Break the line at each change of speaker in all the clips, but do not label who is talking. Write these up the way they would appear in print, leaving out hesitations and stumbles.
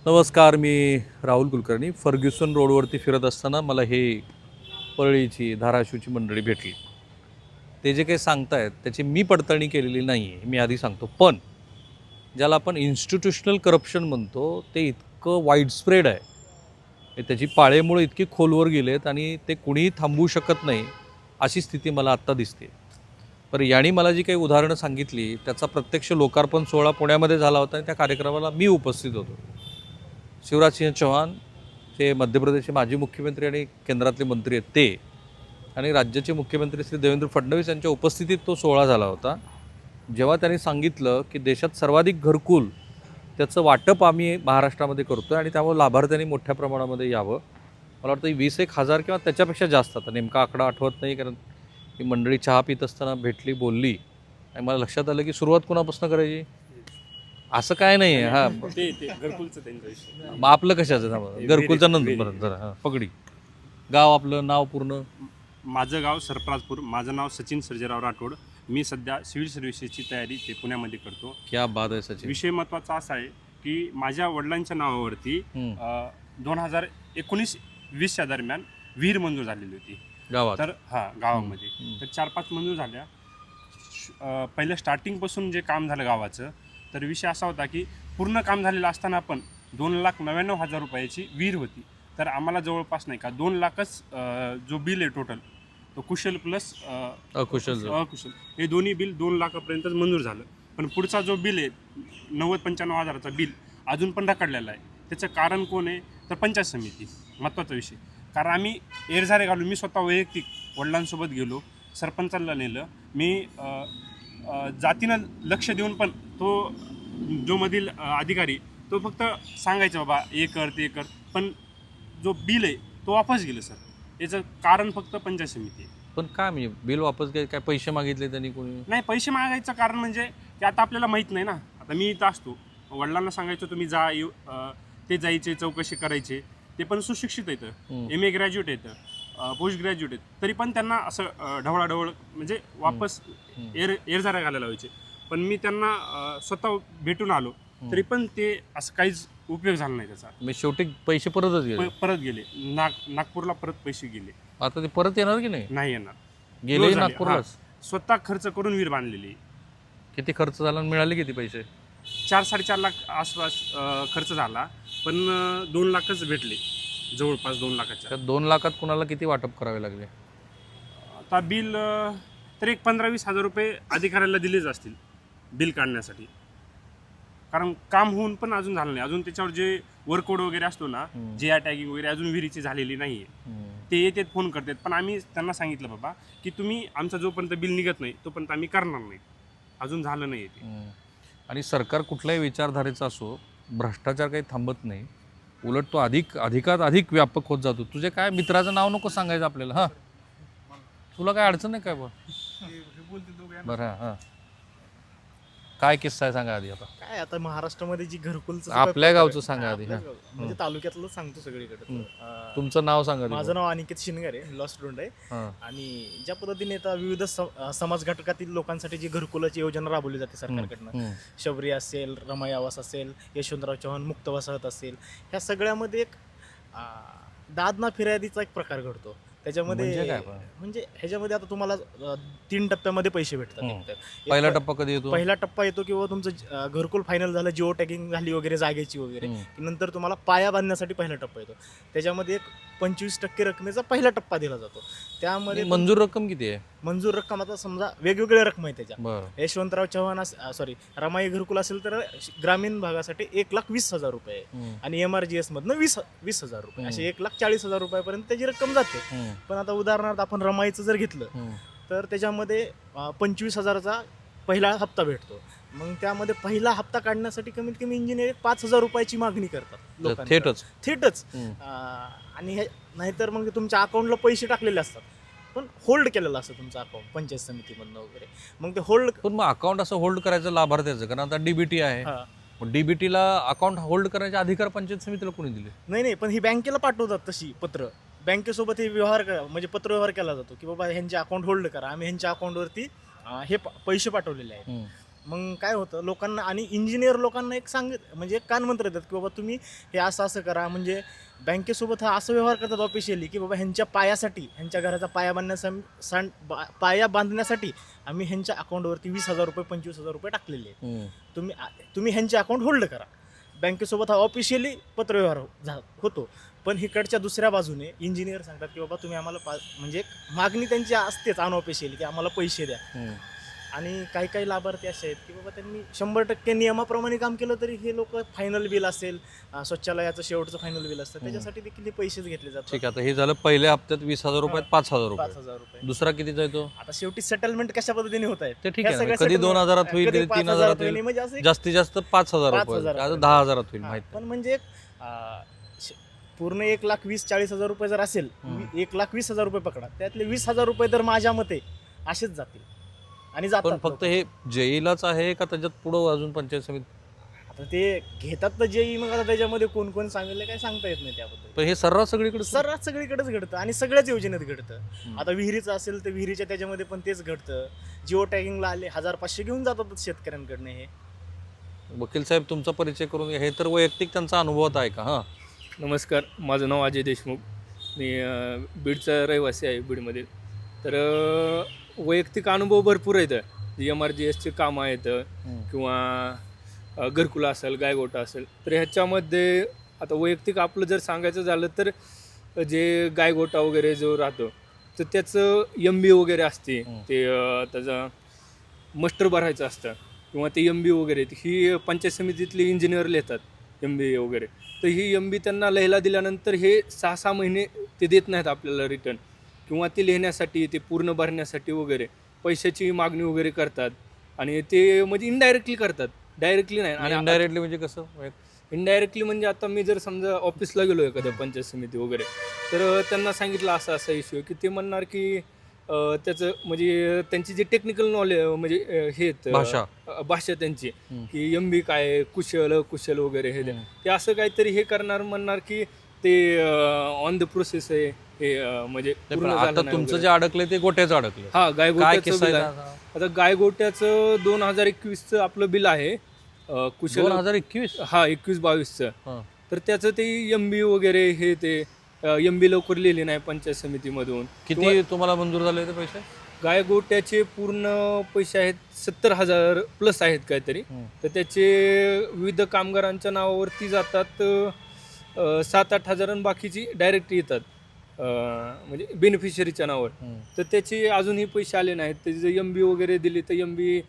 नमस्कार, मी राहुल कुलकर्णी. फर्ग्युसन रोडवरती फिरत असताना मला हे परळीची, धाराशिवची मंडळी भेटली. ते जे काही सांगतायत त्याची मी पडताळणी केलेली नाही आहे, मी आधी सांगतो. पण ज्याला आपण इन्स्टिट्यूशनल करप्शन म्हणतो ते इतकं वाईडस्प्रेड आहे, त्याची पाळेमुळे इतकी खोलवर गेलेत आणि ते कुणीही थांबवू शकत नाही अशी स्थिती मला आत्ता दिसते. पण याने मला जी काही उदाहरणं सांगितली त्याचा प्रत्यक्ष लोकार्पण सोहळा पुण्यामध्ये झाला होता आणि त्या कार्यक्रमाला मी उपस्थित होतो. शिवराजसिंह चौहान जे मध्य प्रदेशचे माजी मुख्यमंत्री आणि केंद्रातले मंत्री आहेत ते, आणि राज्याचे मुख्यमंत्री श्री देवेंद्र फडणवीस यांच्या उपस्थितीत तो सोहळा झाला होता. जेव्हा त्यांनी सांगितलं की देशात सर्वाधिक घरकुल त्याचं वाटप आम्ही महाराष्ट्रामध्ये करतो आहे आणि त्यामुळे लाभार्थ्यांनी मोठ्या प्रमाणामध्ये यावं, मला वाटतं 20,000 किंवा त्याच्यापेक्षा जास्त, आता नेमका आकडा आठवत नाही कारण ही मंडळी चहा पित असताना भेटली, बोलली आणि मला लक्षात आलं की सुरुवात कोणापासून करायची. असं काय नाही आहे. हां,
ते घरकुलचं त्यांचा विषय.
मग आपलं कशाचं ना घरकुलचा नंतर बरं जरा हां पगडी. गाव आपलं नाव पूर्ण?
माझं गाव सरफराजपूर. माझं नाव सचिन सर्जेराव राठोड. मी सध्या सिव्हिल सर्व्हिसेसची तयारी ते पुण्यामध्ये करतो.
क्या बात आहे सचिन.
विषय महत्त्वाचा असा आहे की माझ्या वडिलांच्या नावावरती 2019-20च्या दरम्यान विहीर मंजूर झालेली होती
गावात
तर गावामध्ये. तर 4-5 मंजूर झाल्या. पहिल्या स्टार्टिंगपासून जे काम झालं गावाचं, तर विषय असा होता की पूर्ण काम झालेलं असताना पण 2,99,000 रुपयाची विहीर होती. तर आम्हाला जवळपास नाही का 2 लाखच जो बिल आहे टोटल, तो कुशल प्लस
अकुशल
अकुशल हे दोन्ही बिल 2 लाखापर्यंतच मंजूर झालं. पण पुढचा जो बिल आहे 90-95,000चा बिल अजून पण रखडलेला आहे. त्याचं कारण कोण आहे तर पंचायत समिती. महत्त्वाचा विषय, कारण आम्ही एरझारे घालून मी स्वतः वैयक्तिक वडिलांसोबत गेलो, सरपंचाला नेलं मी, जातीनं लक्ष देऊन पण तो जो मधील अधिकारी तो फक्त सांगायचं बाबा हे कर ते कर, पण जो बिल आहे तो वापस गेलं सर. याचं कारण फक्त पंचायत समिती आहे.
पण काय म्हणजे बिल वापस घ्याय काय पैसे मागितले त्यांनी कोणी?
नाही, पैसे मागायचं कारण म्हणजे ते आता आपल्याला माहीत नाही ना. आता मी इथं असतो, वडिलांना सांगायचो तुम्ही जा येऊ, ते जायचे चौकशी करायचे. ते पण सुशिक्षित येतं, MA ग्रॅज्युएट येतं, पोस्ट ग्रॅज्युएट आहेत, तरी पण त्यांना असं ढवळाढवळ म्हणजे वापस एरझाऱ्या घालायला व्हायचे. पण मी त्यांना स्वतः भेटून आलो तरी पण ते असं काहीच उपयोग झाला नाही त्याचा.
मी शेवटी पैसे परतच गेले.
परत गेले नागपूरला परत पैसे गेले.
आता ते परत येणार की नाही?
नाही येणार.
गेले
झाले.
नागपूरलाच.
स्वतः खर्च करून विहीर बांधलेली.
किती खर्च झाला आणि मिळाले किती पैसे?
4-4.5 लाख आसपास खर्च झाला, पण 2 लाखच भेटले, जवळपास 2 लाखाच्या.
त्या 2 लाखात कुणाला किती वाटप करावे लागले?
आता बिल तर एक 15-20 हजार रुपये अधिकाऱ्याला दिलेच असतील बिल काढण्यासाठी. कारण काम होऊन पण अजून झालं नाही. अजून त्याच्यावर जे वर्कआउट वगैरे असतो ना, JR टॅगिंग वगैरे अजून विहिरीची झालेली नाही आहे. ते येतात, फोन करतात, पण आम्ही त्यांना सांगितलं बाबा की तुम्ही आमचा जोपर्यंत बिल निघत नाही तोपर्यंत आम्ही करणार नाही. अजून झालं नाही ते.
आणि सरकार कुठल्याही विचारधारेचा असो, भ्रष्टाचार काही थांबत नाही, उलट तो अधिक व्यापक होत जातो. तुझे काय मित्राचं नाव नको सांगायचं आपल्याला. हां, तुला काय अडचण नाही काय? बरं हां, काय किस्सा आहे सांगा आधी. आता
काय आता महाराष्ट्रामध्ये जी घरकुलचं
आपल्या गावचं सांगा आधी. हां,
म्हणजे तालुक्यातलं सांगतो सगळीकडे.
तुमचं नाव सांगा आधी.
माझं नाव अनिकेत शिनगारे, लॉ स्टुडंट आहे.
हां,
आणि ज्या पद्धतीने आता विविध समाज घटकातील लोकांसाठी जी घरकुलाची योजना राबवली जाते सरकारकडनं, शबरी असेल, रमाई आवास असेल, यशवंतराव चव्हाण मुक्त वसाहत असेल, ह्या सगळ्यामध्ये एक दादना फिर्यादीचा एक प्रकार घडतो. त्याच्यामध्ये म्हणजे ह्याच्यामध्ये आता तुम्हाला 3 टप्प्यामध्ये पैसे भेटतात.
पहिला टप्पा कधी येतो?
पहिला टप्पा येतो किंवा तुमचं घरकुल फायनल झालं, जिओ टॅगिंग झाली वगैरे जागेची वगैरे, नंतर तुम्हाला पाया बांधण्यासाठी पहिला टप्पा येतो. त्याच्यामध्ये एक 25% रकमेचा पहिला टप्पा दिला जातो. त्यामध्ये
मंजूर रक्कम किती आहे?
मंजूर रक्कम आता समजा वेगवेगळ्या रक्कम आहे त्याच्या.
बरं.
यशवंतराव चव्हाण रमाई घरकुल असेल तर ग्रामीण भागासाठी 1,20,000 रुपये आणि MRGS मधनं 20,000 रुपये, असे 1,40,000 रुपयापर्यंत त्याची रक्कम जाते. पण आता उदाहरणार्थ आपण रमाईचं जर घेतलं तर त्याच्यामध्ये 25,000चा पहिला हप्ता भेटतो. मग त्यामध्ये पहिला हप्ता काढण्यासाठी कमीत कमी इंजिनियर 5,000 रुपयाची मागणी करतात लोकांना. थेटच. आणि नाहीतर मग तुमच्या अकाउंटला पैसे टाकलेले असतात पण होल्ड केलेलं असतं तुमचं अकाउंट पंचायत समितीमधनं वगैरे. मग ते होल्ड,
पण मग अकाउंट असं होल्ड करायचं लाभार्थ्याचं, कारण आता DBT आहे, DBTला अकाउंट होल्ड करायचे अधिकार पंचायत समितीला कोणी दिले?
नाही, पण ही बँकेला पाठवतात तशी पत्र. बँकेसोबत हे म्हणजे पत्रव्यवहार केला जातो की बाबा ह्यांचे अकाउंट होल्ड करा, आम्ही ह्यांच्या अकाउंटवरती हे पैसे पाठवलेले आहेत. मग काय होतं लोकांना आणि इंजिनियर लोकांना एक म्हणजे एक कानमंत्र देतात की बाबा तुम्ही हे असं करा. म्हणजे बँकेसोबत हा असं व्यवहार करतात ऑफिशियली की बाबा ह्यांच्या पायासाठी, ह्यांच्या घराचा पाया बांधण्यासाठी आम्ही ह्यांच्या अकाउंटवरती 20,000 रुपये 25,000 रुपये टाकलेले आहेत. तुम्ही ह्यांचे अकाउंट होल्ड करा. बँकेसोबत हा ऑफिशियली पत्रव्यवहार होतो. पण इकडच्या दुसऱ्या बाजूने इंजिनियर सांगतात की बाबा तुम्ही आम्हाला म्हणजे एक मागणी त्यांची असतेच अनऑफिशियली की आम्हाला पैसे द्या. आणि काही काही लाभार्थी असे आहेत की बाबा त्यांनी 100% नियमाप्रमाणे काम केलं तरी हे लोक फायनल बिल असेल, शौचालयाचं शेवटचं फायनल बिल असतं त्याच्यासाठी देखील हे पैसेच घेतले जातात.
ठीक आहे, आता हे झालं पहिल्या हप्त्यात 20,000 रुपयात 5,000 रुपये.
5,000 रुपये.
दुसरा कितीचा आहे तो?
आता शेवटी सेटलमेंट कशा पद्धतीने होत आहेत
ते ठीक आहे ना, कधी 2,000 होईल, कधी 3,000 होईल,
म्हणजे असं एक
जास्तीत जास्त 5,000 रुपये,
5,000
आता 10,000 होईल
हा,
माहित
पण म्हणजे पूर्ण 1,20,40,000 रुपये जर असेल, 1,20,000 रुपये पकडा, त्यातले 20,000 रुपये तर माझ्या मते असेच जातील आणि
पण
जातात.
फक्त हे जेईलाच आहे का त्याच्यात पुढं अजून पंचायत समिती?
आता ते घेतात तर जेई, मग आता त्याच्यामध्ये कोण कोण सांगितलं काय सांगता येत नाही त्याबद्दल.
पण हे सर्रास सगळीकडे
सर्रास सगळीकडेच घडतं आणि सगळ्याच योजनेत घडतं. आता विहिरीचं असेल तर विहिरीच्या त्याच्यामध्ये पण तेच घडतं. जिओ टॅगिंगला आले 1,500 घेऊन जातात शेतकऱ्यांकडनं. हे
वकील साहेब तुमचा परिचय करून घ्या. हे तर वैयक्तिक त्यांचा अनुभवात आहे का? हां,
नमस्कार, माझं नाव अजय देशमुख. मी बीडचा रहिवासी आहे बीडमधील. तर वैयक्तिक अनुभव भरपूर आहेत. MRGSचे कामं आहेत किंवा घरकुला असेल, गायगोटा असेल. तर ह्याच्यामध्ये आता वैयक्तिक आपलं जर सांगायचं झालं तर जे गायगोटा वगैरे जो राहतो तर त्याचं MB वगैरे असते. ते त्याचा मस्टर भरायचं असतं किंवा ते MB वगैरे ही पंचायत समितीतले इंजिनियर लिहितात MB वगैरे. तर ही MB त्यांना लिहायला दिल्यानंतर हे 6-6 महिने ते देत नाहीत आपल्याला रिटर्न, किंवा ते लिहिण्यासाठी, ते पूर्ण भरण्यासाठी वगैरे पैशाची मागणी वगैरे करतात. आणि ते म्हणजे इनडायरेक्टली करतात, डायरेक्टली नाही. आणि
इनडायरेक्टली म्हणजे कसं?
इनडायरेक्टली म्हणजे आता मी जर समजा ऑफिसला गेलो एखाद्या पंचायत समिती वगैरे, तर त्यांना सांगितलं असा इश्यू की ते म्हणणार की त्याचं म्हणजे त्यांची जे टेक्निकल नॉलेज म्हणजे हे भाषा त्यांची की MB काय कुशल वगैरे हे ते असं काहीतरी हे करणार, म्हणणार की ते ऑन द प्रोसेस आहे हे, म्हणजे
आता तुमचं जे अडकलंय ते गोट्याचं अडकलं.
हा, गायगोट्याचं बिल आहे.
आता
आता गायगोट्याचं 2021चं आपलं बिल आहे कुशल.
2021?
हा, 21-22चं. तर त्याचं ते MB वगैरे हे ते MB लवकर लिहिले नाही पंचायत समितीमधून.
किती तुम्हाला मंजूर झाले ते पैसे?
गायगोट्याचे पूर्ण पैसे आहेत 70,000 प्लस आहेत काहीतरी. तर त्याचे विविध कामगारांच्या नावावरती जातात 7-8 हजार आणि बाकीची डायरेक्ट येतात म्हणजे बेनिफिशरीच्या नावावर. तर त्याचे अजूनही पैसे आले नाहीत. त्याचे MB वगैरे दिले तर MB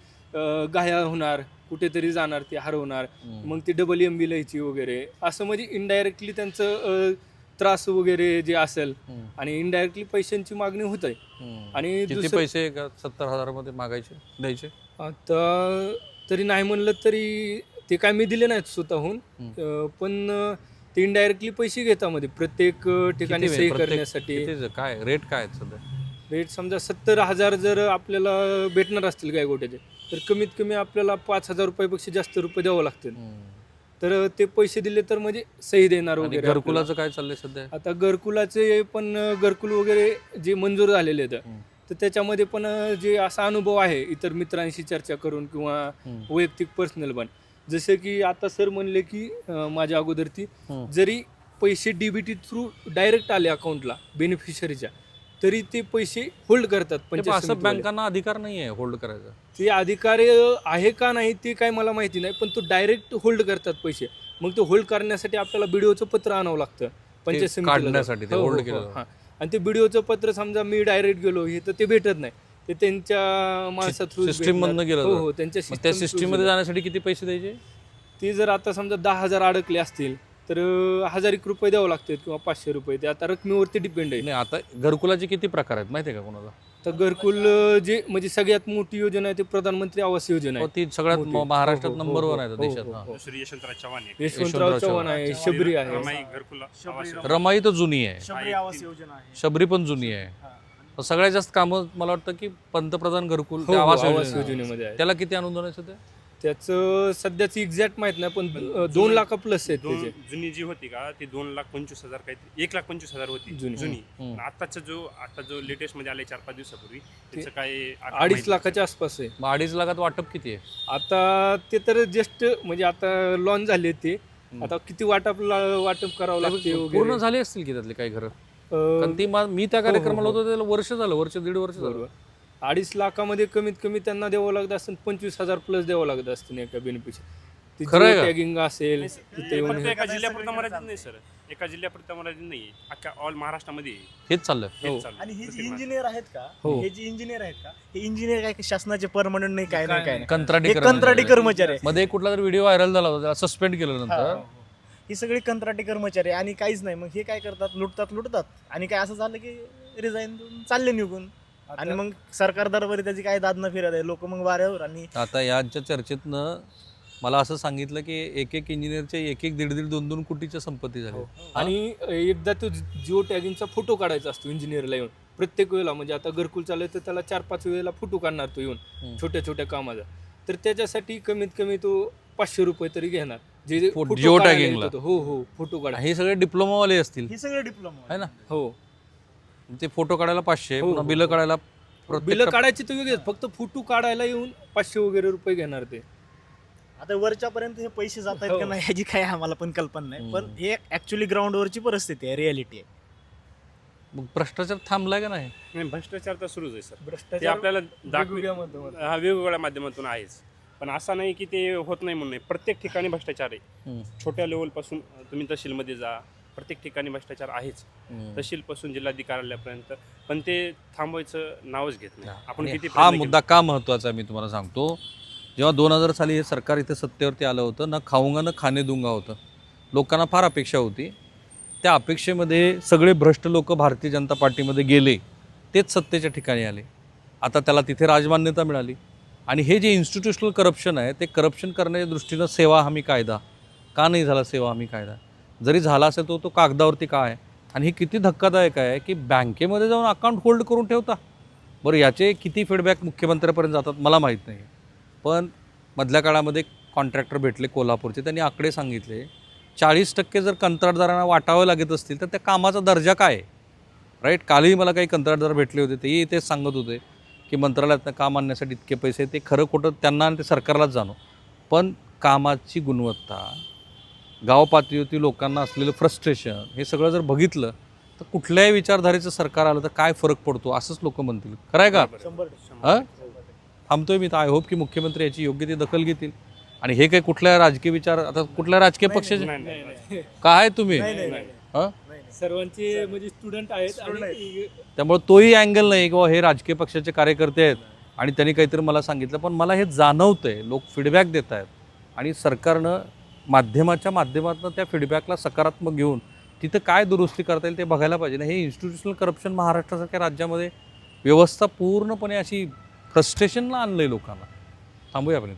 गाया होणार, कुठेतरी जाणार, ते हरवणार, मग ती डबल MB लिहायची वगैरे, असं म्हणजे इनडायरेक्टली त्यांचं त्रास वगैरे जे असेल आणि इनडायरेक्टली पैशांची मागणी होत आहे. आणि
किती पैसे 70,000 मध्ये मागायचे द्यायचे?
आता तरी नाही म्हणलं तरी ते काय मी दिले नाहीत स्वतःहून, पण ते इनडायरेक्टली पैसे घेता मध्ये प्रत्येक ठिकाणी सही करण्यासाठी.
काय रेट काय सध्या?
रेट समजा 70,000 जर आपल्याला भेटणार असतील गायगोट्याचे, तर कमीत कमी आपल्याला 5,000 रुपयापेक्षा जास्त रुपये द्यावं लागतील. तर ते पैसे दिले तर म्हणजे सही देणार वगैरे.
घरकुलाचं काय चाललंय सध्या?
आता घरकुलाचे पण घरकुल वगैरे जे मंजूर झालेले आहेत तर त्याच्यामध्ये पण जे असा अनुभव आहे इतर मित्रांशी चर्चा करून किंवा वैयक्तिक पर्सनल पण, जसे की आता सर म्हणले की माझ्या अगोदर ती जरी पैसे DBT थ्रू डायरेक्ट आले अकाउंटला बेनिफिशरीच्या, तरी ते पैसे होल्ड करतात. पण
असं बँकांना अधिकार नाही आहे होल्ड करायचा.
ते अधिकार आहे का नाही ते काय मला माहिती नाही, पण तो डायरेक्ट होल्ड करतात पैसे. मग ते होल्ड करण्यासाठी आपल्याला BDOचं पत्र आणावं लागतं पंचायत
काढण्यासाठी ते होल्ड केलं.
आणि ते BDOचं पत्र समजा मी डायरेक्ट गेलो हे तर ते भेटत नाही, ते त्यांच्या माणसा थ्रू
सिस्टीम मधनं गेलं.
हो, त्यांच्या
त्या सिस्टीम मध्ये जाण्यासाठी किती पैसे द्यायचे?
ते जर आता समजा 10,000 अडकले असतील तर 1,000 रुपये द्यावं लागतात किंवा 500 रुपये. ते आता रकमेवरती डिपेंड आहे.
नाही, आता घरकुलाचे किती प्रकार आहेत माहिती आहे का कोणाला?
तर घरकुल जे म्हणजे सगळ्यात मोठी योजना आहे ते प्रधानमंत्री आवास योजना आहे.
ती सगळ्यात महाराष्ट्रात नंबर 1 आहे देशात.
दुसरी यशवंतराव चव्हाण आहे,
यशवंतराव चव्हाण आहे, शबरी आहे,
रमाई घरकुल आवास योजना.
रमाई तर जुनी आहे,
शबरी आवास योजना आहे,
शबरी पण जुनी आहे. सगळ्यात जास्त कामं मला वाटतं की पंतप्रधान घरकुल
आवास
आवास
योजनेमध्ये आहे.
त्याला किती अनुदान आहे सध्या?
त्याचं सध्याचं एक्झॅक्ट माहित नाही, पण 2 लाख प्लस आहेत त्याचे.
जुनी जी होती का ती 2,25,000 काहीतरी 1,25,000 होती
जुनी.
जुनी.
हम्म.
आता जो लेटेस्ट मध्ये आलाय 4-5 दिवसापूर्वी त्याचं काय
2.5 लाखाच्या आसपास आहे.
मग 2.5 लाखात वाटप किती आहे?
आता ते तर जस्ट म्हणजे आता लॉन्च झाले ते, आता किती वाटप करावं लागते
पूर्ण
वगैरे.
झाले असतील की त्यातले काही घरं?
अं,
कारण ती मी त्या कार्यक्रमाला
हो, हो.
होतो त्याला वर्ष झालं, वर्ष दीड वर्ष झालं.
बरोबर. 2.5 लाखामध्ये कमीत कमी त्यांना द्यावं लागतं असतं, 25,000 प्लस द्यावं लागतं असतं एका बेनिफिशियल.
खरं आहे का?
टॅगिंग असेल तिथे येऊन हे-
एका जिल्ह्यापुरता मर्यादित नाही सर, एका जिल्ह्यापुरता मर्यादित नाही, अख्ख्या ऑल महाराष्ट्रामध्ये आहे.
हेच चाललंय.
हेच
हो.
चालू आहे.
आणि हे जे
प्रत्येक
इंजिनियर आहेत का,
हो.
हे जे इंजिनियर आहेत का, हे इंजिनियर काय शासनाचे परमनंट नाही, काय नाही, काय नाही.
कंत्राटी
हे कंत्राटी कर्मचारी आहे.
मध्ये एक कुठला तरी व्हिडिओ व्हायरल झाला होता, त्याला सस्पेंड केलं नंतर.
हा. ही सगळी कंत्राटी कर्मचारी आहे आणि काहीच नाही. मग हे काय करतात, लुटतात आणि काय असं झालं की रिझाईन देऊन चालले निघून. आणि मग सरकार दरबारी त्याची काय दाद न फिरत आहे, लोक मग वाऱ्यावर. आणि
आता यांच्या चर्चेतनं मला असं सांगितलं की एक इंजिनियरच्या 1-1, 1.5, 2-2 कोटीच्या संपत्ती झाली.
आणि एकदा तो जिओ टॅगिंगचा फोटो काढायचा असतो इंजिनियरला येऊन प्रत्येक वेळेला. म्हणजे आता घरकुल चालू तर त्याला 4-5 वेळेला फोटो काढणार तो येऊन छोट्या छोट्या कामाचा. तर त्याच्यासाठी कमीत कमी तो 500 रुपये तरी घेणार, जे photo
जिओ
काढायला
टॅगिंगला.
येतो तो. हो फोटो काढा.
हे सगळे डिप्लोमावाले असतील
हे सगळे डिप्लोमा
है ना?
हो
ते फोटो काढायला 500,
हो,
पुन्हा
हो,
बिलं
हो.
काढायला
बिलं काढायची तर वेगळेच, फक्त फोटो काढायला येऊन 500 वगैरे रुपये घेणार ते.
आता वरच्यापर्यंत हे पैसे जात आहेत
हो.
का नाही ह्याची काय आम्हाला पण कल्पना नाही. पण हे ऍक्च्युली ग्राउंडवरची परिस्थिती आहे, रियालिटी आहे.
मग भ्रष्टाचार थांबलाय का नाही?
नाही, भ्रष्टाचार तर सुरूच आहे सर. ते
भ्रष्टाचार
आपल्याला
वेगवेगळ्या माध्यमातून.
वेगवेगळ्या माध्यमातून आहेच. पण असं नाही की ते होत नाही म्हणून नाही. प्रत्येक ठिकाणी भ्रष्टाचार आहे. छोट्या लेवलपासून तुम्ही तहसीलमध्ये जा, प्रत्येक ठिकाणी भ्रष्टाचार आहेच. तहसीलपासून जिल्हाधिकाऱ्यापर्यंत. पण ते थांबवायचं नावच घेत नाही. आपण
आणि
किती
हा
प्रयत्न
मुद्दा का महत्वाचा आहे मी तुम्हाला सांगतो. जेव्हा 2000 साली हे सरकार इथे सत्तेवरती आलं होतं, ना खाऊंगा ना खाणे दूंगा होतं. लोकांना फार अपेक्षा होती. त्या अपेक्षेमध्ये सगळे भ्रष्ट लोक भारतीय जनता पार्टीमध्ये गेले, तेच सत्तेच्या ठिकाणी आले. आता त्याला तिथे राजमान्यता मिळाली. आणि हे जे इन्स्टिट्यूशनल करप्शन आहे, ते करप्शन करण्याच्या दृष्टीनं सेवा हमी कायदा का नाही झाला? सेवा हमी कायदा जरी झाला असेल तो कागदावरती का आहे? आणि हे किती धक्कादायक आहे की बँकेमध्ये जाऊन अकाउंट होल्ड करून ठेवता. बरं, याचे किती फीडबॅक मुख्यमंत्र्यापर्यंत जातात मला माहीत नाही. पण मधल्या काळामध्ये कॉन्ट्रॅक्टर भेटले कोल्हापूरचे, त्यांनी आकडे सांगितले 40% जर कंत्राटदारांना वाटावं लागत असतील तर त्या कामाचा दर्जा काय आहे? राईट. कालही मला काही कंत्राटदार भेटले होते, तेही तेच सांगत होते की मंत्रालयातनं काम आणण्यासाठी इतके पैसे. ते खरं खोटं त्यांना आणि ते सरकारलाच जाणो. पण कामाची गुणवत्ता, गाव पातळीवरती लोकांना असलेलं फ्रस्ट्रेशन, हे सगळं जर बघितलं तर कुठल्याही विचारधारेचं सरकार आलं तर काय फरक पडतो असंच लोक म्हणतील. खरं आहे का?
100%.
हां, थांबतोय मी तर. आय होप की मुख्यमंत्री याची योग्य ती दखल घेतील. आणि हे काही कुठल्या राजकीय विचार, आता कुठल्या राजकीय पक्षाचे
नाही.
काय तुम्ही
नाही.
हां,
सर्वांचे म्हणजे स्टुडंट आहेत आणि
त्यामुळे तोही अँगल नाही किंवा हे राजकीय पक्षाचे कार्यकर्ते आहेत आणि त्यांनी काहीतरी मला सांगितलं. पण मला हे जाणवतंय, लोक फीडबॅक देत आहेत आणि सरकारनं माध्यमाच्या माध्यमातून त्या फीडबॅकला सकारात्मक घेऊन तिथं काय दुरुस्ती करता येईल ते बघायला पाहिजे ना. हे इन्स्टिट्यूशनल करप्शन महाराष्ट्रासारख्या राज्यामध्ये व्यवस्था पूर्णपणे अशी फ्रस्ट्रेशनला आणलं आहे लोकांना. थांबूया आपण.